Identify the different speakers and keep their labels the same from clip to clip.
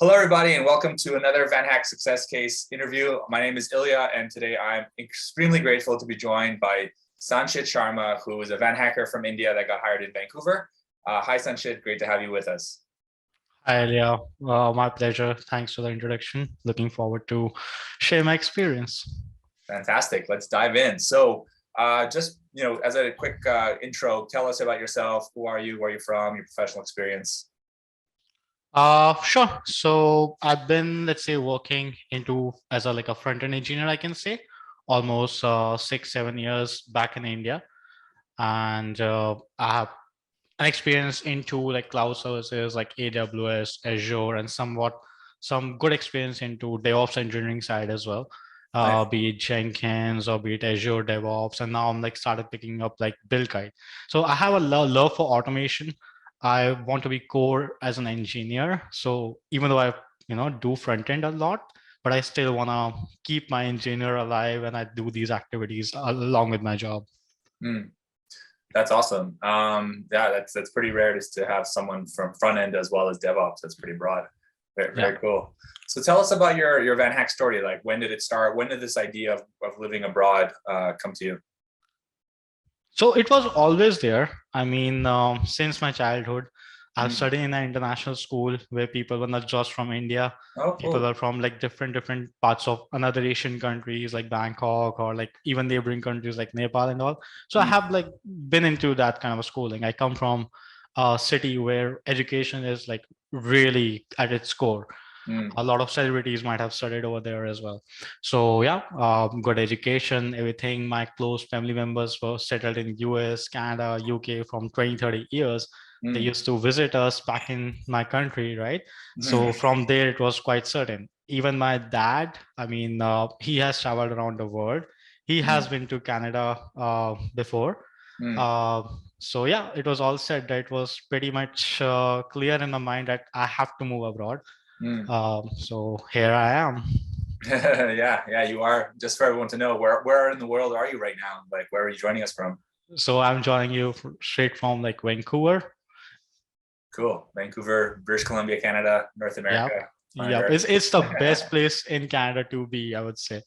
Speaker 1: Hello, everybody, and welcome to another VanHack Success Case interview. My name is Ilya, and today I'm extremely grateful to be joined by Sanchit Sharma, who is a VanHacker from India that got hired in Vancouver. Hi, Sanchit. Great to have you with us.
Speaker 2: Hi, Elia. My pleasure. Thanks for the introduction. Looking forward to share my experience.
Speaker 1: Fantastic. Let's dive in. So, as a quick intro, tell us about yourself. Who are you? Where are you from? Your professional experience.
Speaker 2: Sure. So I've been, let's say, working into as a front-end engineer, I can say, almost 6, 7 years back in India, and I have an experience into like cloud services like AWS, Azure, and some good experience into DevOps engineering side as well.
Speaker 1: Nice.
Speaker 2: Be it Jenkins or be it Azure DevOps, and now I'm like started picking up like Build Guide. So I have a love for automation. I want to be core as an engineer. So even though I do front end a lot, but I still want to keep my engineer alive and I do these activities along with my job.
Speaker 1: Mm. That's awesome. Yeah, that's pretty rare just to have someone from front end as well as DevOps. That's pretty broad. Very
Speaker 2: Yeah.
Speaker 1: cool. So tell us about your VanHack story. Like, when did it start? When did this idea of living abroad come to you?
Speaker 2: So it was always there. I mean, since my childhood, I've
Speaker 1: Mm.
Speaker 2: studied in an international school where people were not just from India.
Speaker 1: Oh,
Speaker 2: People
Speaker 1: cool.
Speaker 2: are from like different parts of another Asian countries like Bangkok or like even neighboring countries like Nepal and all. So I
Speaker 1: Mm.
Speaker 2: have like been into that kind of schooling. I come from a city where education is like really at its core.
Speaker 1: Mm.
Speaker 2: A lot of celebrities might have studied over there as well. So yeah, good education, everything. My close family members were settled in US, Canada, UK from 20, 30 years. They
Speaker 1: Mm.
Speaker 2: used to visit us back in my country, right? So
Speaker 1: Mm.
Speaker 2: from there, it was quite certain. Even my dad, I mean, he has traveled around the world. He has
Speaker 1: Mm.
Speaker 2: been to Canada before.
Speaker 1: Mm.
Speaker 2: Uh, so yeah, it was all said that it was pretty much clear in my mind that I have to move abroad.
Speaker 1: Mm.
Speaker 2: So here I am.
Speaker 1: Yeah, you are. Just for everyone to know, where in the world are you right now? Like, where are you joining us from?
Speaker 2: So I'm joining you straight from like Vancouver.
Speaker 1: Cool. Vancouver, British Columbia, Canada, North
Speaker 2: Yep.
Speaker 1: America. Fine
Speaker 2: Yep.
Speaker 1: Earth.
Speaker 2: It's the best place in Canada to be, I would say.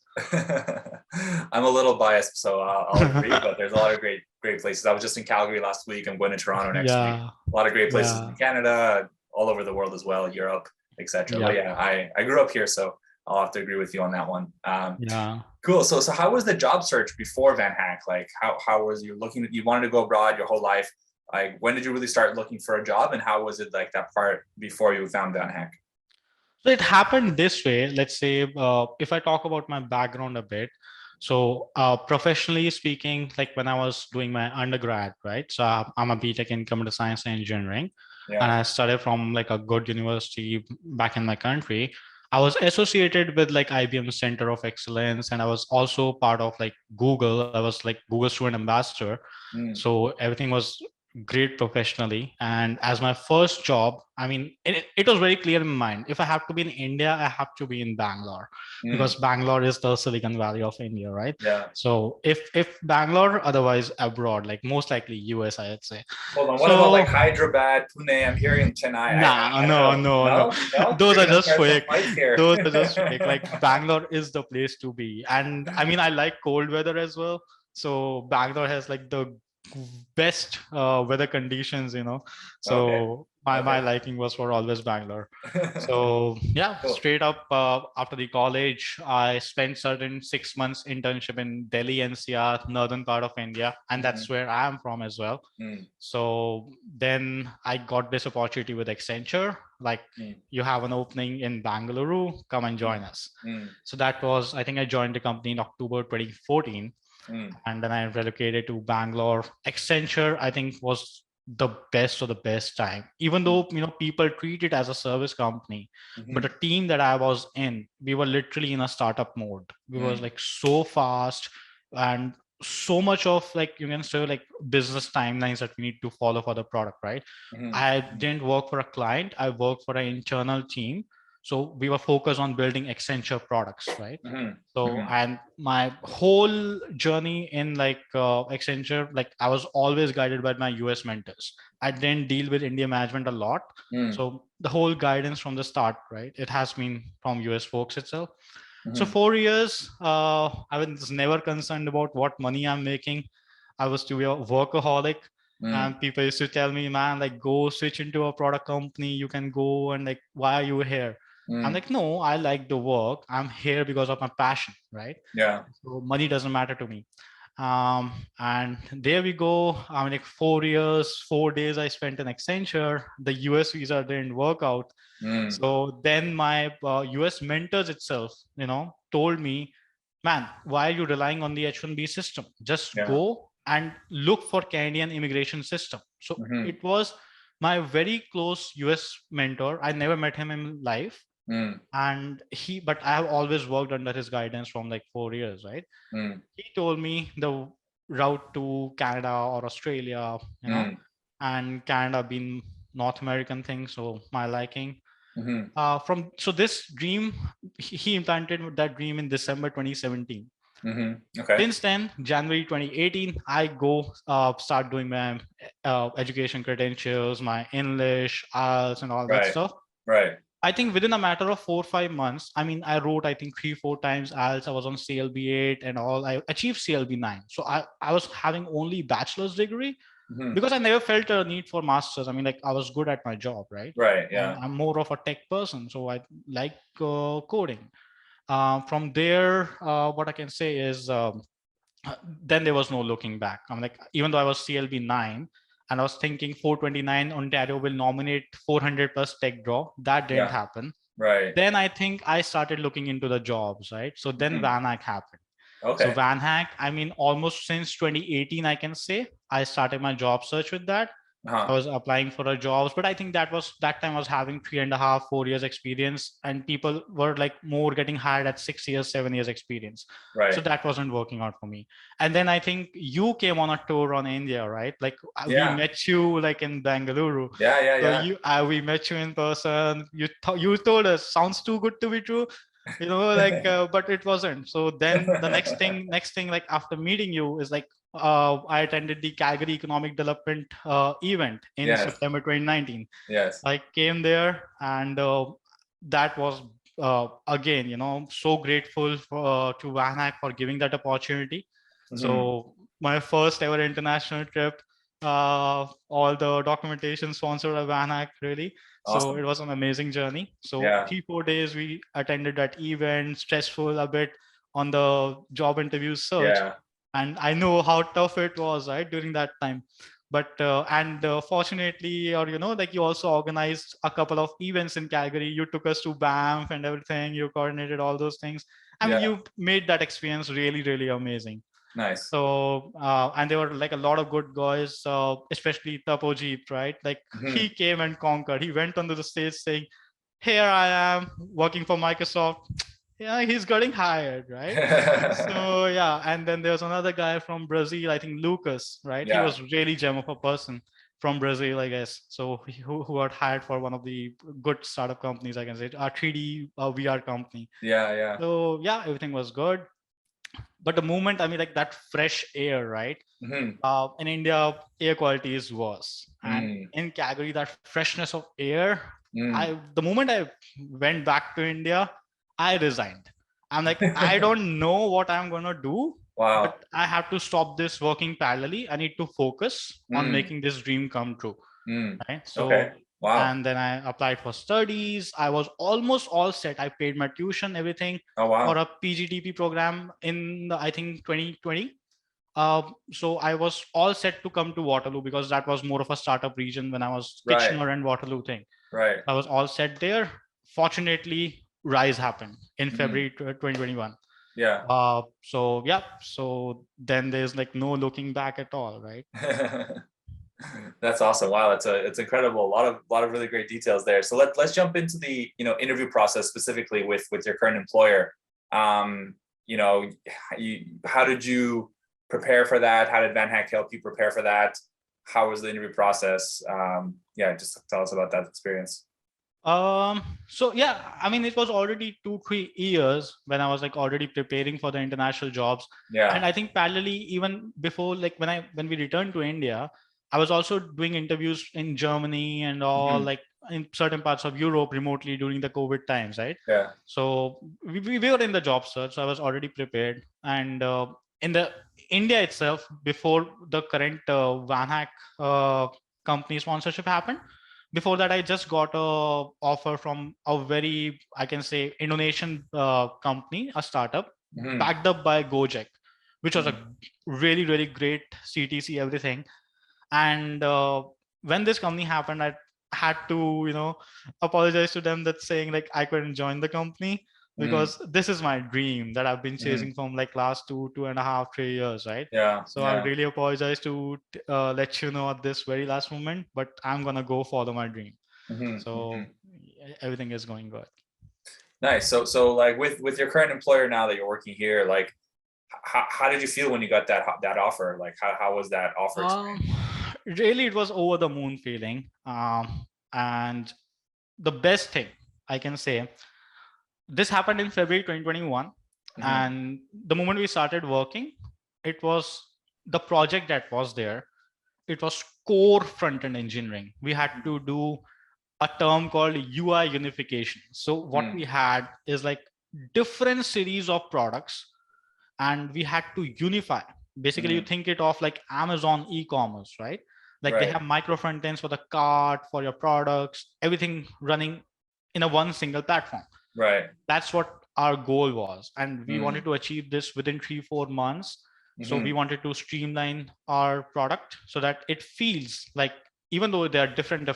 Speaker 1: I'm a little biased, so I'll agree. But there's a lot of great places. I was just in Calgary last week. I'm going to Toronto next week.
Speaker 2: Yeah.
Speaker 1: A lot of great places in
Speaker 2: Yeah.
Speaker 1: Canada, all over the world as well, Europe, etc. But
Speaker 2: Yep.
Speaker 1: yeah, I grew up here, so I'll have to agree with you on that one.
Speaker 2: Yeah.
Speaker 1: Cool. So how was the job search before VanHack? Like, how was you looking? You wanted to go abroad your whole life. Like, when did you really start looking for a job, and how was it like that part before you found VanHack?
Speaker 2: So it happened this way. Let's say if I talk about my background a bit. So professionally speaking, like when I was doing my undergrad, right? So I'm a BTech in computer science and engineering, and
Speaker 1: Yeah.
Speaker 2: I studied from like a good university back in my country. I was associated with like IBM Center of Excellence, and I was also part of like Google. I was like Google Student Ambassador.
Speaker 1: Mm.
Speaker 2: So everything was great professionally. And as my first job, I mean, it was very clear in my mind. If I have to be in India, I have to be in Bangalore
Speaker 1: Mm.
Speaker 2: because Bangalore is the Silicon Valley of India, right?
Speaker 1: Yeah.
Speaker 2: So if Bangalore, otherwise abroad, like most likely US, I'd say.
Speaker 1: Hold on. What about like
Speaker 2: So
Speaker 1: Hyderabad, Pune? I'm hearing Chennai.
Speaker 2: nah,
Speaker 1: I don't
Speaker 2: no,
Speaker 1: know.
Speaker 2: no, no.
Speaker 1: No, no.
Speaker 2: Those
Speaker 1: You're
Speaker 2: are
Speaker 1: gonna
Speaker 2: just
Speaker 1: start some
Speaker 2: fake.
Speaker 1: fights here.
Speaker 2: Those are just fake. Like Bangalore is the place to be. And I mean, I like cold weather as well. So Bangalore has like the best weather conditions.
Speaker 1: Okay.
Speaker 2: So my
Speaker 1: Okay.
Speaker 2: liking was for always Bangalore. So yeah,
Speaker 1: Cool.
Speaker 2: straight up after the college, I spent certain 6 months internship in Delhi NCR, northern part of India, and that's
Speaker 1: Mm.
Speaker 2: where I am from as well.
Speaker 1: Mm.
Speaker 2: So then I got this opportunity with Accenture, like
Speaker 1: Mm.
Speaker 2: you have an opening in Bangalore, come and
Speaker 1: Mm.
Speaker 2: join us.
Speaker 1: Mm.
Speaker 2: So that was, I think I joined the company in October 2014,
Speaker 1: Mm.
Speaker 2: and then I relocated to Bangalore. Accenture, I think, was the best of the best time, even
Speaker 1: Mm.
Speaker 2: though people treat it as a service company. But the
Speaker 1: Mhm.
Speaker 2: team that I was in, we were literally in a startup mode. We was
Speaker 1: Mm.
Speaker 2: like so fast and so much of like you can say like business timelines that we need to follow for the product, right?
Speaker 1: Mhm.
Speaker 2: I
Speaker 1: Mhm.
Speaker 2: didn't work for a client, I worked for an internal team. So we were focused on building Accenture products, right?
Speaker 1: Mhm.
Speaker 2: So,
Speaker 1: Mhm.
Speaker 2: and my whole journey in like Accenture, like I was always guided by my US mentors. I didn't deal with India management a lot.
Speaker 1: Mm.
Speaker 2: So the whole guidance from the start, right? It has been from US folks itself. So
Speaker 1: Mhm.
Speaker 2: 4 years, I was never concerned about what money I'm making. I was to be a workaholic.
Speaker 1: Mm.
Speaker 2: And people used to tell me, man, like go switch into a product company. You can go and like, why are you here? I'm
Speaker 1: Mm.
Speaker 2: like, no, I like the work. I'm here because of my passion, right?
Speaker 1: Yeah.
Speaker 2: So money doesn't matter to me. Um, and there we go. I mean, like 4 years, 4 days I spent in Accenture. The US visa didn't work out.
Speaker 1: Mm.
Speaker 2: So then my US mentors itself, told me, man, why are you relying on the H1B system? Just
Speaker 1: Yeah.
Speaker 2: go and look for Canadian immigration system. So
Speaker 1: Mhm.
Speaker 2: it was my very close US mentor. I never met him in life.
Speaker 1: Mm.
Speaker 2: And but I have always worked under his guidance from like 4 years, right?
Speaker 1: Mm.
Speaker 2: He told me the route to Canada or Australia,
Speaker 1: Mm.
Speaker 2: and Canada being North American thing, so my liking.
Speaker 1: Mhm.
Speaker 2: So this dream, he implanted that dream in December 2017.
Speaker 1: Mhm. Okay.
Speaker 2: Since then, January 2018, I go start doing my education credentials, my English, IELTS, and all that
Speaker 1: Right.
Speaker 2: stuff.
Speaker 1: Right.
Speaker 2: I think within a matter of 4 or 5 months, I mean, I wrote, I think 3 or 4 times IELTS. I was on CLB 8 and all. I achieved CLB 9. So I was having only bachelor's degree
Speaker 1: Mhm.
Speaker 2: because I never felt a need for master's. I mean, like I was good at my job, right?
Speaker 1: Right.
Speaker 2: And
Speaker 1: Yeah.
Speaker 2: I'm more of a tech person. So I like coding. From there, what I can say is then there was no looking back. I'm like, even though I was CLB 9 and I was thinking 429 Ontario will nominate 400 plus tech draw, that didn't
Speaker 1: Yeah.
Speaker 2: happen.
Speaker 1: Right.
Speaker 2: Then I think I started looking into the jobs, right? So then
Speaker 1: Mhm.
Speaker 2: VanHack happened. So
Speaker 1: Okay.
Speaker 2: VanHack, I mean, almost since 2018, I can say I started my job search with that. I
Speaker 1: Uh-huh.
Speaker 2: was applying for a jobs, but I think that time I was having 3.5, 4 years experience, and people were like more getting hired at 6 years, 7 years experience. So
Speaker 1: Right.
Speaker 2: that wasn't working out for me. And then I think you came on a tour on India, right? Like we
Speaker 1: Yeah.
Speaker 2: met you like in Bengaluru.
Speaker 1: Yeah. Yeah.
Speaker 2: So
Speaker 1: Yeah.
Speaker 2: we met you in person. You told us sounds too good to be true, like but it wasn't. So then the next thing like after meeting you is like I attended the Calgary Economic Development event in
Speaker 1: Yes.
Speaker 2: September 2019.
Speaker 1: Yes.
Speaker 2: I came there, and that was again, so grateful to VanHack for giving that opportunity.
Speaker 1: Mhm.
Speaker 2: So my first ever international trip, all the documentation sponsored by VanHack, really. So it
Speaker 1: Awesome.
Speaker 2: was an amazing journey. So
Speaker 1: Yeah.
Speaker 2: 3 4 days we attended that event, stressful a bit on the job interview search,
Speaker 1: Yeah.
Speaker 2: and I know how tough it was, right, during that time. But and fortunately, or like you also organized a couple of events in Calgary. You took us to Banff and everything. You coordinated all those things. I mean,
Speaker 1: Yeah.
Speaker 2: you made that experience really, really amazing.
Speaker 1: Nice.
Speaker 2: So and there were like a lot of good guys, especially Tapojit, right? Like he
Speaker 1: Mhm.
Speaker 2: came and conquered. He went onto the stage saying, "Here I am working for Microsoft." Yeah, he's getting hired, right? So yeah, and then there's another guy from Brazil, I think Lucas, right? He
Speaker 1: Yeah.
Speaker 2: was really gem of a person from Brazil, I guess. So who got hired for one of the good startup companies, I can say, a 3D VR company.
Speaker 1: Yeah. Yeah.
Speaker 2: So yeah, everything was good. But the moment, I mean, like that fresh air, right?
Speaker 1: Mhm.
Speaker 2: In India, air quality is worse, and
Speaker 1: Mm.
Speaker 2: in Calgary, that freshness of air.
Speaker 1: Mm.
Speaker 2: The moment I went back to India, I resigned. I'm like, I don't know what I'm gonna do, but
Speaker 1: Wow.
Speaker 2: I have to stop this working parallelly. I need to focus on
Speaker 1: Mm.
Speaker 2: making this dream come true.
Speaker 1: Mm.
Speaker 2: Right.
Speaker 1: Okay.
Speaker 2: So,
Speaker 1: Wow.
Speaker 2: and then I applied for studies. I was almost all set. I paid my tuition, everything
Speaker 1: Oh,
Speaker 2: for
Speaker 1: wow.
Speaker 2: a PGDP program in I think 2020. So I was all set to come to Waterloo because that was more of a startup region when I was
Speaker 1: Right.
Speaker 2: Kitchener and Waterloo thing.
Speaker 1: Right.
Speaker 2: I was all set there. Fortunately, Rise happened in
Speaker 1: Mhm.
Speaker 2: February 2021.
Speaker 1: Yeah.
Speaker 2: So yeah, so then there's like no looking back at all, right?
Speaker 1: That's awesome. Wow, it's incredible. A lot of really great details there. So let's jump into the interview process specifically with your current employer. Um, you know, how did you prepare for that? How did VanHack help you prepare for that? How was the interview process? Yeah, just tell us about that experience.
Speaker 2: So yeah, I mean, it was already 2, 3 years when I was like already preparing for the international jobs. And
Speaker 1: Yeah.
Speaker 2: I think parallelly, even before, like when we returned to India, I was also doing interviews in Germany and all,
Speaker 1: Hmm.
Speaker 2: like in certain parts of Europe remotely during the COVID times, right?
Speaker 1: Yeah.
Speaker 2: So we were in the job search, so I was already prepared. And in the India itself, before the current VanHack uh, company sponsorship happened, before that I just got a offer from a very, I can say, Indonesian company, a startup
Speaker 1: Hmm.
Speaker 2: backed up by Gojek, which was a
Speaker 1: Hmm.
Speaker 2: really great CTC, everything. And when this company happened, I had to, apologize to them, that saying like I couldn't join the company,
Speaker 1: Hmm.
Speaker 2: because this is my dream that I've been
Speaker 1: Hmm.
Speaker 2: chasing from like last 2.5, 3 years, right?
Speaker 1: Yeah.
Speaker 2: So I would
Speaker 1: Yeah.
Speaker 2: really apologize to let you know at this very last moment, but I'm gonna go follow my dream.
Speaker 1: Hmm. Hmm.
Speaker 2: So everything is going good.
Speaker 1: Nice. So like with your current employer now that you're working here, like how did you feel when you got that offer? Like how was that offer
Speaker 2: Um,
Speaker 1: experience?
Speaker 2: Really, it was over the moon feeling. And the best thing I can say, this happened in February 2021,
Speaker 1: Hmm.
Speaker 2: and the moment we started working, it was the project that was there. It was core front end engineering. We had to do a term called UI unification. So what
Speaker 1: Hmm.
Speaker 2: we had is like different series of products, and we had to unify. Basically, you
Speaker 1: Hmm.
Speaker 2: think it of like Amazon e-commerce, right? Like they
Speaker 1: Right.
Speaker 2: have micro front ends for the cart, for your products, everything running in a one single platform.
Speaker 1: Right.
Speaker 2: That's what our goal was, and we
Speaker 1: Hmm.
Speaker 2: wanted to achieve this within 3, 4 months. So we
Speaker 1: Hmm.
Speaker 2: wanted to streamline our product so that it feels like, even though there are different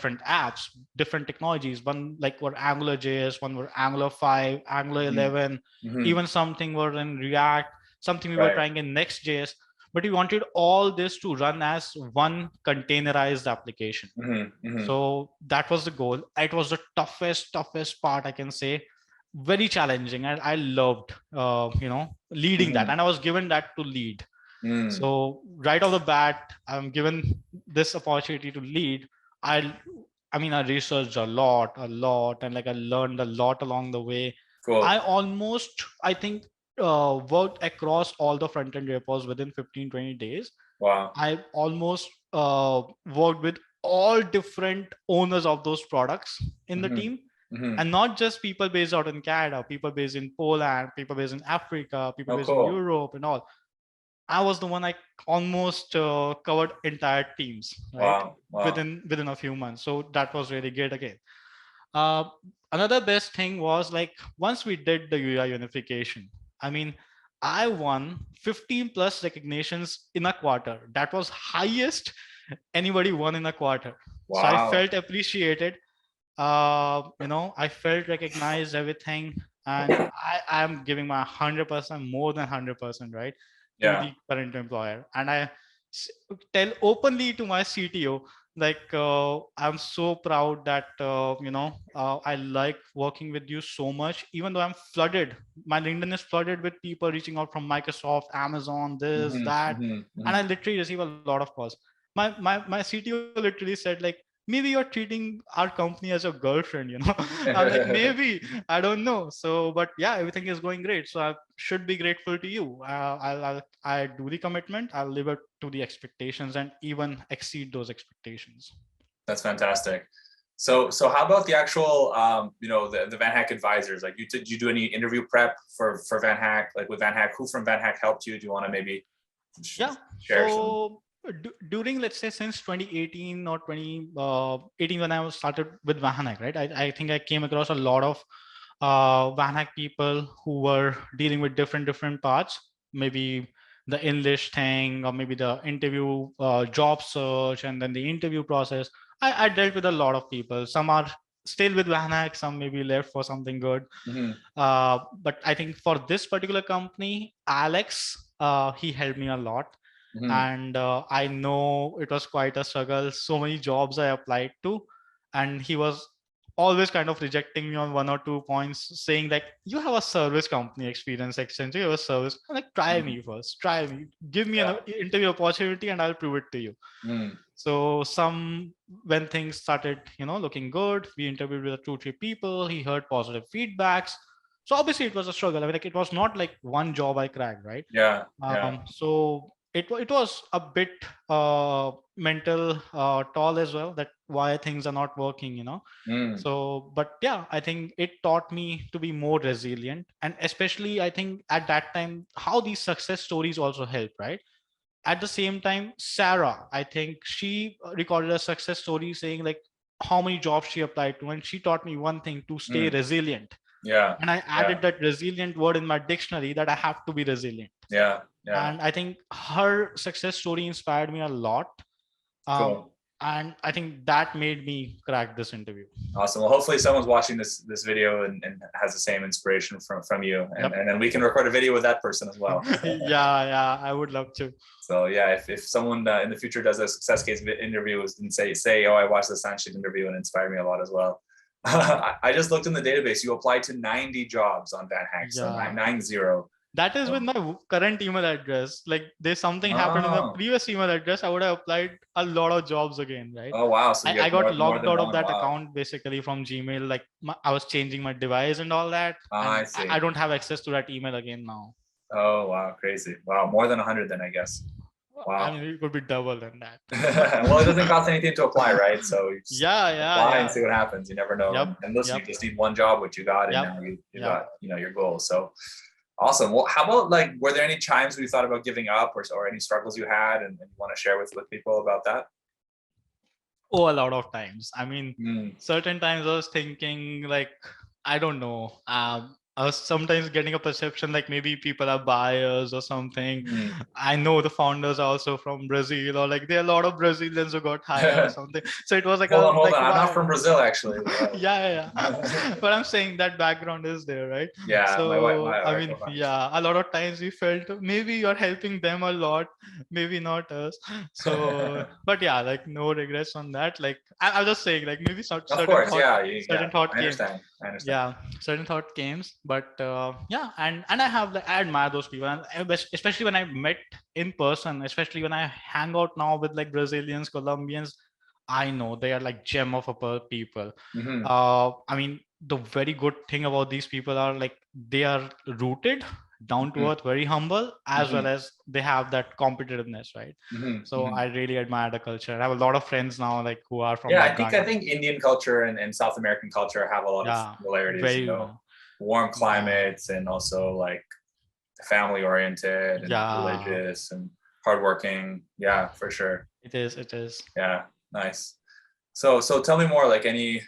Speaker 2: apps, different technologies, one like were Angular JS, one were Angular 5, Angular
Speaker 1: Hmm.
Speaker 2: 11,
Speaker 1: Hmm.
Speaker 2: even something were in React, something we were
Speaker 1: Right.
Speaker 2: trying in Next.js, but we wanted all this to run as one containerized application.
Speaker 1: Hmm. Hmm.
Speaker 2: So that was the goal. It was the toughest part, I can say. Very challenging, and I loved leading that,
Speaker 1: Hmm.
Speaker 2: and I was given that to lead.
Speaker 1: Hmm.
Speaker 2: So right off the bat, I'm given this opportunity to lead. I i mean I researched a lot, and like I learned a lot along the way.
Speaker 1: Cool.
Speaker 2: I think worked across all the front end repos within 15, 20 days.
Speaker 1: Wow.
Speaker 2: I almost worked with all different owners of those products in the
Speaker 1: Hmm.
Speaker 2: team,
Speaker 1: Hmm.
Speaker 2: and not just people based out in Canada, people based in Poland, people based in Africa, people
Speaker 1: Oh,
Speaker 2: based in
Speaker 1: cool.
Speaker 2: Europe, and all. I was the one I almost covered entire teams, right,
Speaker 1: Wow. Wow.
Speaker 2: within a few months. So that was really great again. Uh, Another best thing was like once we did the UI unification, I mean, I won 15 plus recognitions in a quarter. That was highest anybody won in a quarter. So I
Speaker 1: Wow.
Speaker 2: felt appreciated. I felt recognized, everything, and I am giving my 100%, more than 100%, right, to
Speaker 1: Yeah.
Speaker 2: the current employer. And s- tell openly to my CTO, like I'm so proud that I like working with you so much, even though I'm flooded. My LinkedIn is flooded with people reaching out from Microsoft, Amazon, this,
Speaker 1: Hmm.
Speaker 2: that,
Speaker 1: Hmm.
Speaker 2: and
Speaker 1: Hmm.
Speaker 2: I literally receive a lot of calls. My CTO literally said like, maybe you're treating our company as your girlfriend. I'm like, maybe, I don't know. So but yeah, everything is going great, so I should be grateful to you. I do the commitment, I'll live up to the expectations and even exceed those expectations.
Speaker 1: That's fantastic. So how about the actual the VanHack advisors? Like did you do any interview prep for VanHack? Like with VanHack, who from VanHack helped you? Do you want to maybe
Speaker 2: Yeah.
Speaker 1: share some?
Speaker 2: So during, let's say, since 2018 or 2018, when I was started with VanHack, right? I think I came across a lot of VanHack people who were dealing with different parts, maybe the English thing, or maybe the interview, job search, and then the interview process. I dealt with a lot of people. Some are still with VanHack, some maybe left for something good.
Speaker 1: Hmm.
Speaker 2: But I think for this particular company, Alex, he helped me a lot.
Speaker 1: Hmm.
Speaker 2: And I know it was quite a struggle. So many jobs I applied to, and he was always kind of rejecting me on 1 or 2 points, saying like, you have a service company experience, Accenture, you have a service. I'm like, try me first, try me, give me an interview opportunity and I'll prove it to you. So when things started, looking good, we interviewed with 2-3 people, he heard positive feedbacks. So obviously it was a struggle. I mean, like, it was not like one job I cracked, right? So it was a bit mental toll as well, that why things are not working. So, but yeah, I think it taught me to be more resilient, and especially I think at that time how these success stories also help, right? At the same time, Sarah, I think she recorded a success story saying like how many jobs she applied to, and she taught me one thing: to stay resilient. And I added that resilient word in my dictionary, that I have to be resilient. And I think her success story inspired me a lot.
Speaker 1: Cool.
Speaker 2: And I think that made me crack this interview.
Speaker 1: Awesome. Well, hopefully someone's watching this video and has the same inspiration from you, and then we can record a video with that person as well.
Speaker 2: Yeah, I would love to.
Speaker 1: So yeah, if someone in the future does a success case interview and say, oh, I watched the Sanchit interview and inspired me a lot as well. I just looked in the database. You applied to 90 jobs on VanHack, so 90.
Speaker 2: That is with my current email address. Like, there's something happened in the previous email address, I would have applied a lot of jobs again, right?
Speaker 1: Oh wow! So
Speaker 2: I got logged out of that account basically from Gmail. Like, I was changing my device and all that.
Speaker 1: I see.
Speaker 2: I don't have access to that email again now.
Speaker 1: Oh wow, crazy! Wow, more than 100 then, I guess. Wow.
Speaker 2: I mean, it could be double than that.
Speaker 1: Well, it doesn't cost anything to apply, right? So you just apply and see what happens. You never know. And listen, you just need one job, which you got, and now you got your goal. So awesome. Well, how about, like, were there any times where you thought about giving up, or any struggles you had, and you want to share with people about that?
Speaker 2: Oh, a lot of times. I mean, certain times I was thinking like, I don't know. I was sometimes getting a perception like maybe people are buyers or something. I know the founders are also from Brazil, or like there are a lot of Brazilians who got hired or something. So it was like,
Speaker 1: hold on. I'm not from Brazil, actually.
Speaker 2: Yeah. But I'm saying that background is there, right?
Speaker 1: Yeah.
Speaker 2: So
Speaker 1: I
Speaker 2: mean, a lot of times we felt maybe you're helping them a lot, maybe not us. So, but yeah, like no regrets on that. Like I'm just saying, like maybe certain thought came.
Speaker 1: I understand.
Speaker 2: Yeah, certain thought came. But yeah, and I have, like, I admire those people, and especially when I met in person, especially when I hang out now with like Brazilians, Colombians, I know they are like gem of a people. I mean, the very good thing about these people are like they are rooted, down to earth, very humble, as well as they have that competitiveness, right? So I really admire the culture. I have a lot of friends now, like, who are from
Speaker 1: I think Indian culture and South American culture have a lot of similarities. Warm climates, and also like family oriented and religious and hardworking. Yeah, for sure.
Speaker 2: It is.
Speaker 1: Yeah, nice. So tell me more, like any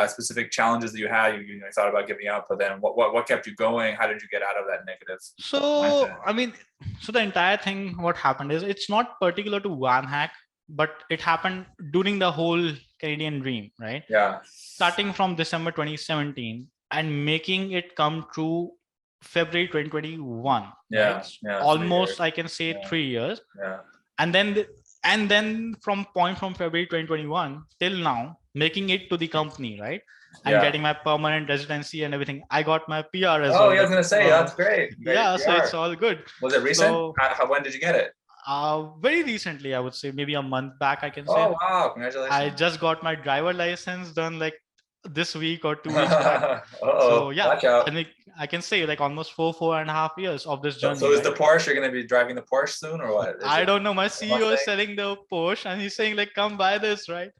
Speaker 1: specific challenges that you had. You thought about giving up, but then what kept you going? How did you get out of that negative mindset?
Speaker 2: I mean, so the entire thing, what happened is, it's not particular to VanHack, but it happened during the whole Canadian dream, right?
Speaker 1: Yeah.
Speaker 2: Starting from December 2017 and making it come true February 2021.
Speaker 1: Yeah.
Speaker 2: Right? Almost, I can say 3 years.
Speaker 1: Yeah.
Speaker 2: And then from February 2021 till now, making it to the company, right? And getting my permanent residency and everything. I got my PR as well.
Speaker 1: Oh, I was gonna say, that's great.
Speaker 2: So it's all good.
Speaker 1: Was it recent? When did you get it?
Speaker 2: Very recently, I would say maybe a month back, I can say.
Speaker 1: Oh wow, congratulations.
Speaker 2: I just got my driver license done like this week or 2 weeks back. So yeah, and I can say like almost 4.5 years of this journey.
Speaker 1: So is the Porsche, you're going to be driving the Porsche soon, or what?
Speaker 2: I don't know. My CEO is selling the Porsche and he's saying like, come buy this, right?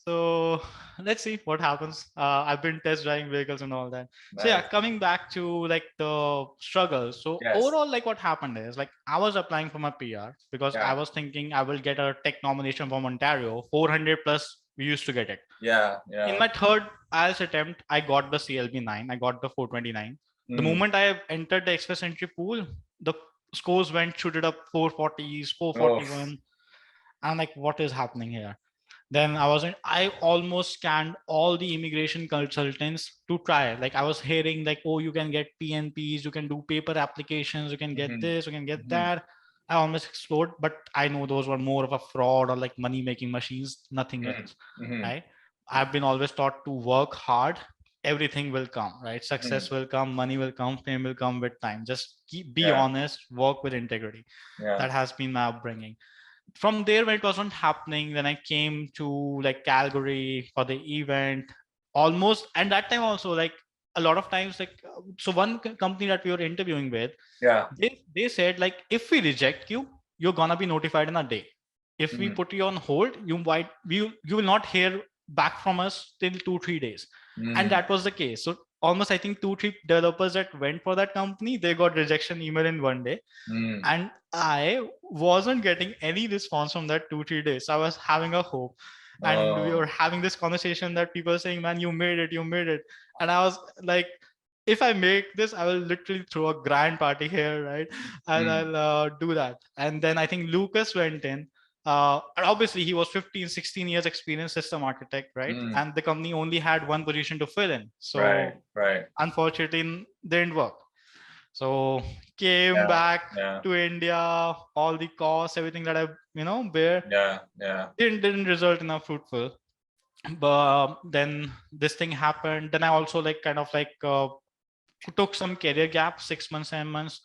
Speaker 2: So let's see what happens. I've been test driving vehicles and all that. Nice. So yeah, coming back to like the struggles. So overall, like what happened is, like, I was applying for my PR because I was thinking I will get a tech nomination from Ontario, 400 plus. We used to get it.
Speaker 1: Yeah.
Speaker 2: In my third IELTS attempt, I got the CLB 9. I got the 429. The moment I entered the express entry pool, the scores shooted up 440s, 441. I'm like, what is happening here? Then I almost scanned all the immigration consultants to try. Like, I was hearing like, oh, you can get PNPs, you can do paper applications, you can get this, you can get that. I almost explored, but I know those were more of a fraud or like money making machines, nothing else. Right. I've been always taught to work hard. Everything will come, right?
Speaker 1: Mm.
Speaker 2: Success will come, money will come, fame will come with time. Just be
Speaker 1: Yeah.
Speaker 2: honest, work with integrity.
Speaker 1: Yeah.
Speaker 2: That has been my upbringing. From there, when it wasn't happening, then I came to like Calgary for the event. Almost, and that time also, like a lot of times, like so one company that we were interviewing with,
Speaker 1: Yeah.
Speaker 2: they said like if we reject you, you're gonna be notified in a day. If we
Speaker 1: Mm.
Speaker 2: put you on hold, you will not hear back from us till 2-3 days. And
Speaker 1: Mm.
Speaker 2: that was the case. So almost I think 2-3 developers that went for that company, they got rejection email in one day.
Speaker 1: Mm.
Speaker 2: And I wasn't getting any response from that 2-3 days. I was having a hope. And we
Speaker 1: Oh.
Speaker 2: were having this conversation that people are saying, man, you made it, you made it. And I was like, if I make this, I will literally throw a grand party here, right? And
Speaker 1: Mm.
Speaker 2: I'll do that. And then I think Lucas went in. And obviously, he was 15, 16 years experienced system architect, right?
Speaker 1: Mm.
Speaker 2: And the company only had one position to fill in.
Speaker 1: Right.
Speaker 2: So
Speaker 1: Right.
Speaker 2: unfortunately, didn't work. So came
Speaker 1: Yeah.
Speaker 2: back
Speaker 1: Yeah.
Speaker 2: to India, all the costs, everything that I, bear,
Speaker 1: Yeah. Yeah.
Speaker 2: didn't result in a fruitful. But then this thing happened. Then I also like kind of like took some career gap, 6 months, 7 months,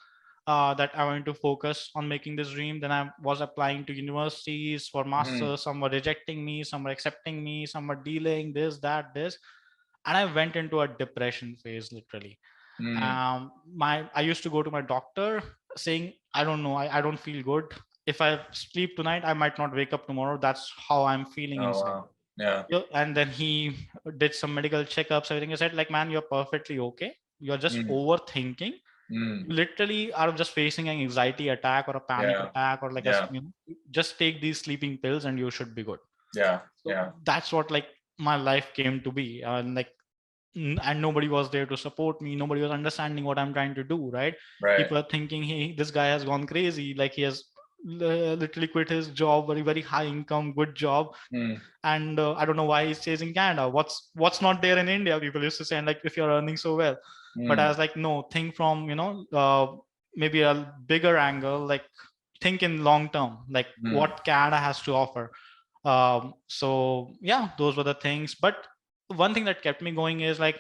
Speaker 2: that I wanted to focus on making this dream. Then I was applying to universities for
Speaker 1: Mm.
Speaker 2: masters. Some were rejecting me, some were accepting me, some were dealing this, that, this. And I went into a depression phase literally.
Speaker 1: Mm.
Speaker 2: I used to go to my doctor saying, I don't know, I don't feel good. If I sleep tonight, I might not wake up tomorrow. That's how I'm feeling
Speaker 1: Oh
Speaker 2: inside.
Speaker 1: wow. Yeah.
Speaker 2: Yeah, and then he did some medical checkups, everything. He said, like, man, you're perfectly okay. You're just
Speaker 1: Mm.
Speaker 2: overthinking.
Speaker 1: Mm.
Speaker 2: You literally are just facing an anxiety attack or a panic
Speaker 1: Yeah.
Speaker 2: attack or like
Speaker 1: Yeah.
Speaker 2: just take these sleeping pills and you should be good.
Speaker 1: Yeah.
Speaker 2: So
Speaker 1: Yeah.
Speaker 2: that's what like my life came to be. And like and nobody was there to support me. Nobody was understanding what I'm trying to do, right?
Speaker 1: Right.
Speaker 2: People are thinking, hey, this guy has gone crazy, like he has literally quit his job, very very high income good job,
Speaker 1: Mm.
Speaker 2: and I don't know why he's chasing Canada. What's not there in India? People used to say, and like if you're earning so well. But I
Speaker 1: Mm.
Speaker 2: was like, no, think from maybe a bigger angle, like think in long term, like
Speaker 1: Mm.
Speaker 2: what Canada has to offer. So yeah, those were the things. But one thing that kept me going is like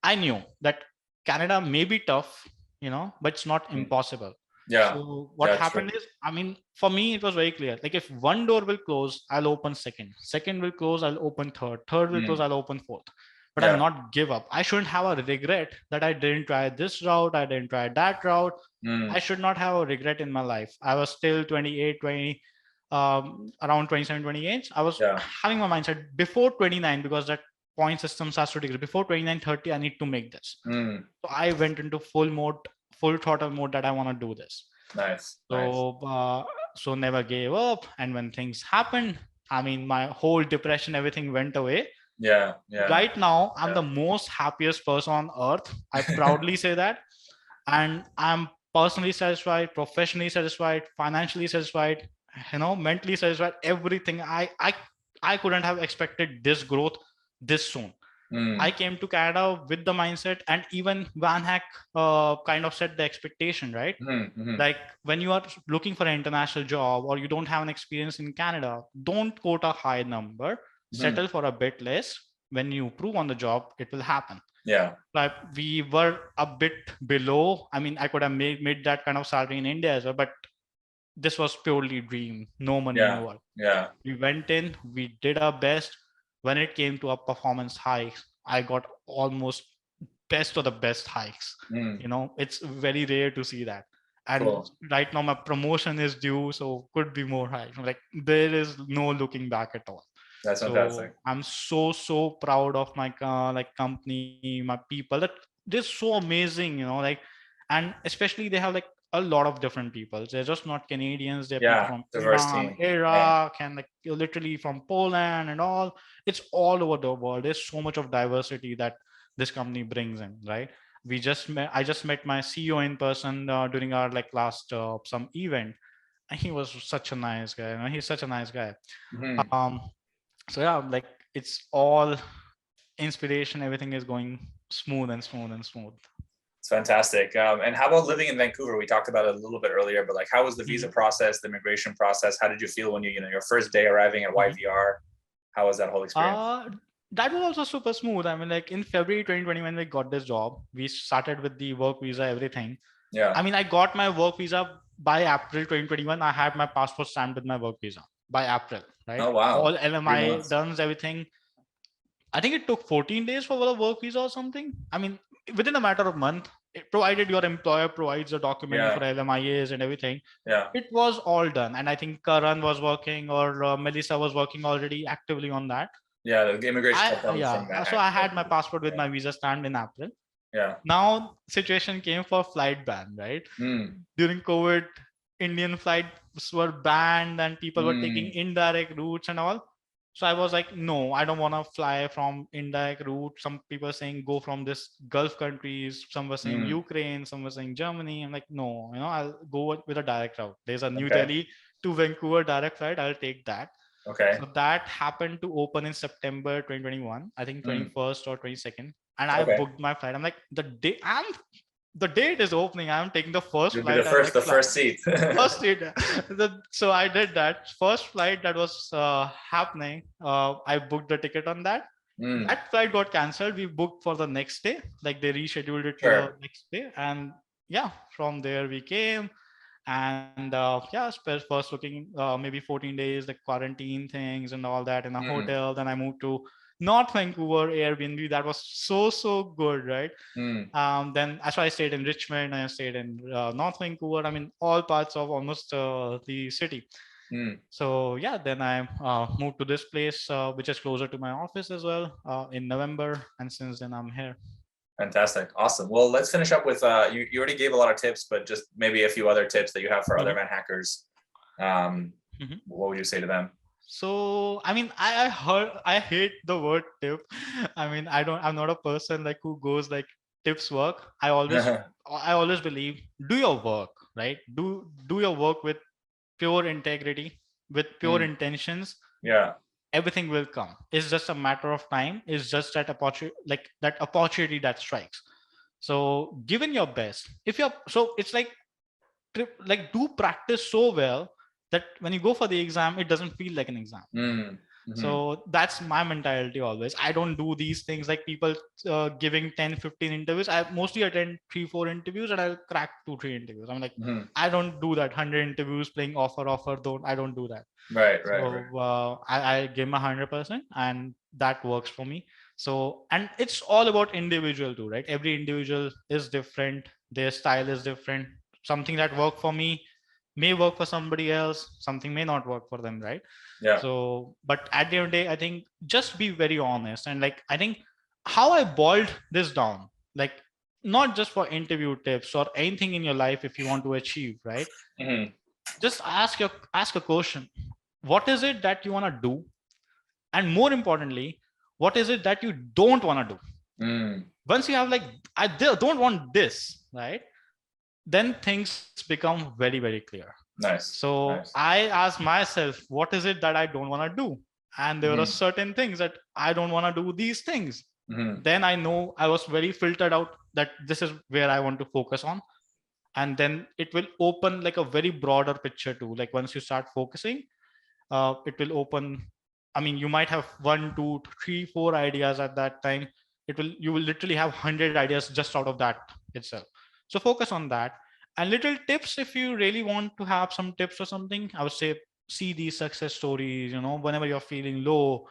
Speaker 2: I knew that Canada may be tough, but it's not
Speaker 1: Mm.
Speaker 2: impossible.
Speaker 1: Yeah.
Speaker 2: So what
Speaker 1: Yeah. True.
Speaker 2: happened is, I mean, for me, it was very clear. Like if one door will close, I'll open second. Second will close, I'll open third. Third will close,
Speaker 1: Mm.
Speaker 2: I'll open fourth. But I'll
Speaker 1: Yeah.
Speaker 2: not give up. I shouldn't have a regret that I didn't try this route. I didn't try that route.
Speaker 1: Mm.
Speaker 2: I should not have a regret in my life. I was still 28, 20, around 27, 28. I was
Speaker 1: Yeah.
Speaker 2: having my mindset before 29 because that point system starts to decrease. Before 29, 30, I need to make this.
Speaker 1: Mm.
Speaker 2: So I went into full mode, full throttle mode that I want to do this.
Speaker 1: Nice. Nice.
Speaker 2: So never gave up. And when things happened, I mean, my whole depression, everything went away.
Speaker 1: Yeah. Yeah.
Speaker 2: Right now, I'm
Speaker 1: Yeah.
Speaker 2: the most happiest person on earth. I proudly say that. And I'm personally satisfied, professionally satisfied, financially satisfied, mentally satisfied, everything. I couldn't have expected this growth this soon. I
Speaker 1: Mm.
Speaker 2: came to Canada with the mindset, and even VanHack kind of set the expectation, right?
Speaker 1: Mm. Mm.
Speaker 2: Like when you are looking for an international job or you don't have an experience in Canada, don't quote a high number,
Speaker 1: Mm.
Speaker 2: settle for a bit less. When you prove on the job, it will happen.
Speaker 1: Yeah.
Speaker 2: Like we were a bit below. I mean, I could have made that kind of salary in India as well, but this was purely dream, no money
Speaker 1: Yeah.
Speaker 2: involved.
Speaker 1: Yeah.
Speaker 2: We went in, we did our best. When it came to our performance hikes, I got almost best of the best hikes.
Speaker 1: Mm.
Speaker 2: It's very rare to see that. And
Speaker 1: Cool.
Speaker 2: right now my promotion is due, so could be more hikes. Like there is no looking back at all.
Speaker 1: That's
Speaker 2: So
Speaker 1: fantastic.
Speaker 2: I'm so proud of my like company, my people. That they're so amazing, like, and especially they have like a lot of different people. They're just not Canadians. They're people
Speaker 1: Yeah.
Speaker 2: from
Speaker 1: Diverse
Speaker 2: Iran,
Speaker 1: team. Yeah.
Speaker 2: Iraq, and like literally from Poland and all. It's all over the world. There's so much of diversity that this company brings in, right? I just met my CEO in person during our like last some event, and he was such a nice guy. He's such a nice guy.
Speaker 1: Mm-hmm.
Speaker 2: Um, so yeah, like it's all inspiration. Everything is going smooth and smooth and smooth.
Speaker 1: It's fantastic. And how about living in Vancouver? We talked about it a little bit earlier, but like, how was the visa
Speaker 2: Mhm,
Speaker 1: process, the immigration process? How did you feel when your first day arriving at
Speaker 2: mhm.
Speaker 1: YVR? How was that whole experience?
Speaker 2: That was also super smooth. I mean, like in February 2020, when we got this job, we started with the work visa, everything.
Speaker 1: Yeah.
Speaker 2: I mean, I got my work visa by April 2021. I had my passport stamped with my work visa by April, right?
Speaker 1: Oh wow.
Speaker 2: All
Speaker 1: 3
Speaker 2: LMI
Speaker 1: months.
Speaker 2: done, everything. I think it took 14 days for the work visa or something. I mean, within a matter of month, provided your employer provides a document
Speaker 1: Yeah.
Speaker 2: for LMIAs and everything,
Speaker 1: Yeah.
Speaker 2: it was all done. And I think Karan was working, or Melissa was working already actively on that.
Speaker 1: Yeah, the immigration stuff comes from
Speaker 2: So
Speaker 1: VanHack.
Speaker 2: I had my passport with my visa stamped in April.
Speaker 1: Yeah.
Speaker 2: Now situation came for flight ban, right? During COVID, Indian flights were banned and people were taking indirect routes and all. So I was like, no, I don't want to fly from indirect route. Some people saying go from this Gulf countries. Some were saying Ukraine. Some were saying Germany. I'm like, no, I'll go with a direct route. There's a New Delhi to Vancouver direct flight. I'll take that.
Speaker 1: Okay.
Speaker 2: So that happened to open in September 2021. I think 21st or 22nd. And I
Speaker 1: Okay.
Speaker 2: booked my flight. I'm like, the date is opening. I'm taking the first
Speaker 1: You'll be
Speaker 2: flight.
Speaker 1: the first seat.
Speaker 2: First seat. So I did that. First flight that was happening. I booked the ticket on that. That flight got cancelled. We booked for the next day. Like they rescheduled it to the next day. And yeah, from there we came. And yeah, first looking maybe 14 days, the quarantine things and all that in a hotel. Then I moved to North Vancouver Airbnb. That was so good, right? Then that's why I stayed in Richmond. I stayed in North Vancouver. I mean, all parts of almost the city. So yeah, then I moved to this place, which is closer to my office as well, in November, and since then I'm here.
Speaker 1: Fantastic. Awesome. Well, let's finish up with you already gave a lot of tips, but just maybe a few other tips that you have for other VanHackers. What would you say to them?
Speaker 2: So I mean, I hate the word tip. I mean, I'm not a person like who goes like tips work. I always believe do your work, right? Do your work with pure integrity, with pure intentions.
Speaker 1: Yeah.
Speaker 2: Everything will come. It's just a matter of time. It's just that opportunity that strikes. So given your best, it's like do practice so well that when you go for the exam, it doesn't feel like an exam. So that's my mentality always. I don't do these things like people giving 10-15 interviews. I mostly attend 3-4 interviews and I'll crack 2-3 interviews. I'm like, I don't do that 100 interviews playing offer I don't do that.
Speaker 1: Right.
Speaker 2: I give my 100% and that works for me. So, and it's all about individual too, right? Every individual is different. Their style is different. Something that worked for me may work for somebody else. Something may not work for them, right?
Speaker 1: Yeah.
Speaker 2: So, but at the end of the day, I think just be very honest. And like, I think how I boiled this down, like not just for interview tips or anything in your life, if you want to achieve, right? Just ask a question. What is it that you want to do? And more importantly, what is it that you don't want to do? Once you have like, I don't want this, right? Then things become very, very clear.
Speaker 1: Nice.
Speaker 2: So I asked myself, what is it that I don't want to do? And there are certain things that I don't want to do these things. Then I know I was very filtered out that this is where I want to focus on. And then it will open like a very broader picture too. Like once you start focusing, it will open. I mean, you might have 1, 2, 3, 4 ideas at that time. You will literally have 100 ideas just out of that itself. So focus on that. And little tips, if you really want to have some tips or something, I would say see these success stories, whenever you're feeling low,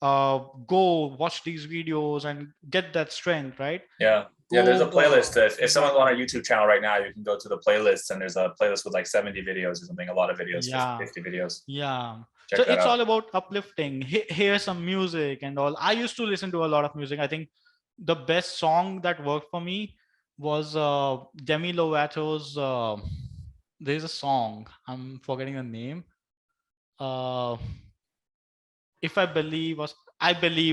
Speaker 2: go watch these videos and get that strength, right?
Speaker 1: Yeah. There's a playlist. If someone's on our YouTube channel right now, you can go to the playlist and there's a playlist with like 70 videos or something, a lot of videos, 50 videos.
Speaker 2: Yeah. So it's all about uplifting. Hear some music and all. I used to listen to a lot of music. I think the best song that worked for me was Demi Lovato's there's a song, I'm forgetting the name. If I believe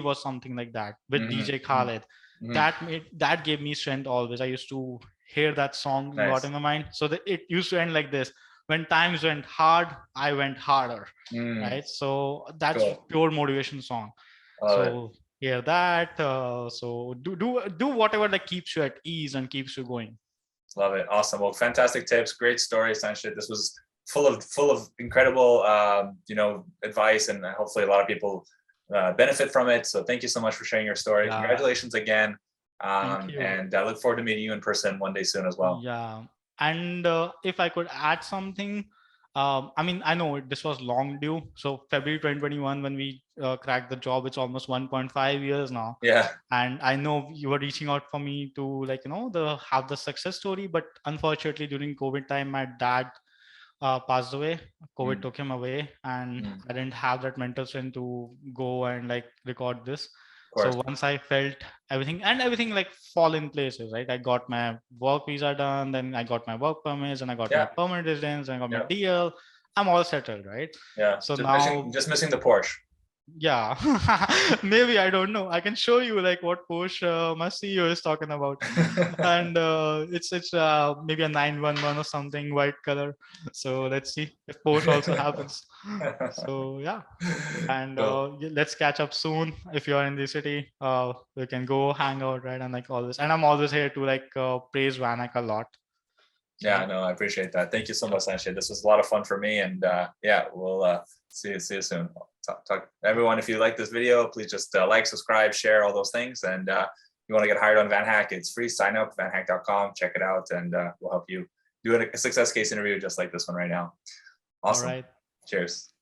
Speaker 2: was something like that with DJ Khaled. That gave me strength always. I used to hear that song a lot in my mind. So it used to end like this. When times went hard, I went harder. Right. So that's pure motivation song. So hear that. So do whatever that keeps you at ease and keeps you going.
Speaker 1: Love it. Awesome. Well, fantastic tips. Great story, Sanchit. This was full of incredible advice, and hopefully a lot of people benefit from it. So thank you so much for sharing your story.
Speaker 2: Yeah,
Speaker 1: Congratulations again.
Speaker 2: thank you.
Speaker 1: And I look forward to meeting you in person one day soon as well.
Speaker 2: Yeah, and if I could add something, I mean, I know this was long due. So February 2021, when we cracked the job, it's almost 1.5 years now.
Speaker 1: Yeah.
Speaker 2: And I know you were reaching out for me to like, have the success story, but unfortunately during COVID time, my dad passed away. COVID took him away, and I didn't have that mental strength to go and like record this.
Speaker 1: Of
Speaker 2: So
Speaker 1: course.
Speaker 2: once I felt everything like fall in places, right? I got my work visa done, then I got my work permits, and I got my
Speaker 1: Yeah.
Speaker 2: permanent residence, and I got my
Speaker 1: Yeah.
Speaker 2: DL. I'm all settled, right?
Speaker 1: Yeah.
Speaker 2: So now,
Speaker 1: Just missing the Porsche.
Speaker 2: yeah, maybe I don't know. I can show you like what Porsche my CEO is talking about, and it's maybe a 911 or something, white color. So let's see if Porsche also happens. So yeah, and
Speaker 1: Cool.
Speaker 2: let's catch up soon. If you're in the city, we can go hang out, right? And like all this. And I'm always here to like praise VanHack a lot. So,
Speaker 1: Yeah, no, I appreciate that. Thank you so much, Sanchit. This was a lot of fun for me, and yeah, we'll see you soon. Talk everyone. If you like this video, please just like, subscribe, share, all those things. And you want to get hired on VanHack, it's free. Sign up, vanhack.com. Check it out, and we'll help you do a success case interview just like this one right now. Awesome.
Speaker 2: all right.
Speaker 1: Cheers.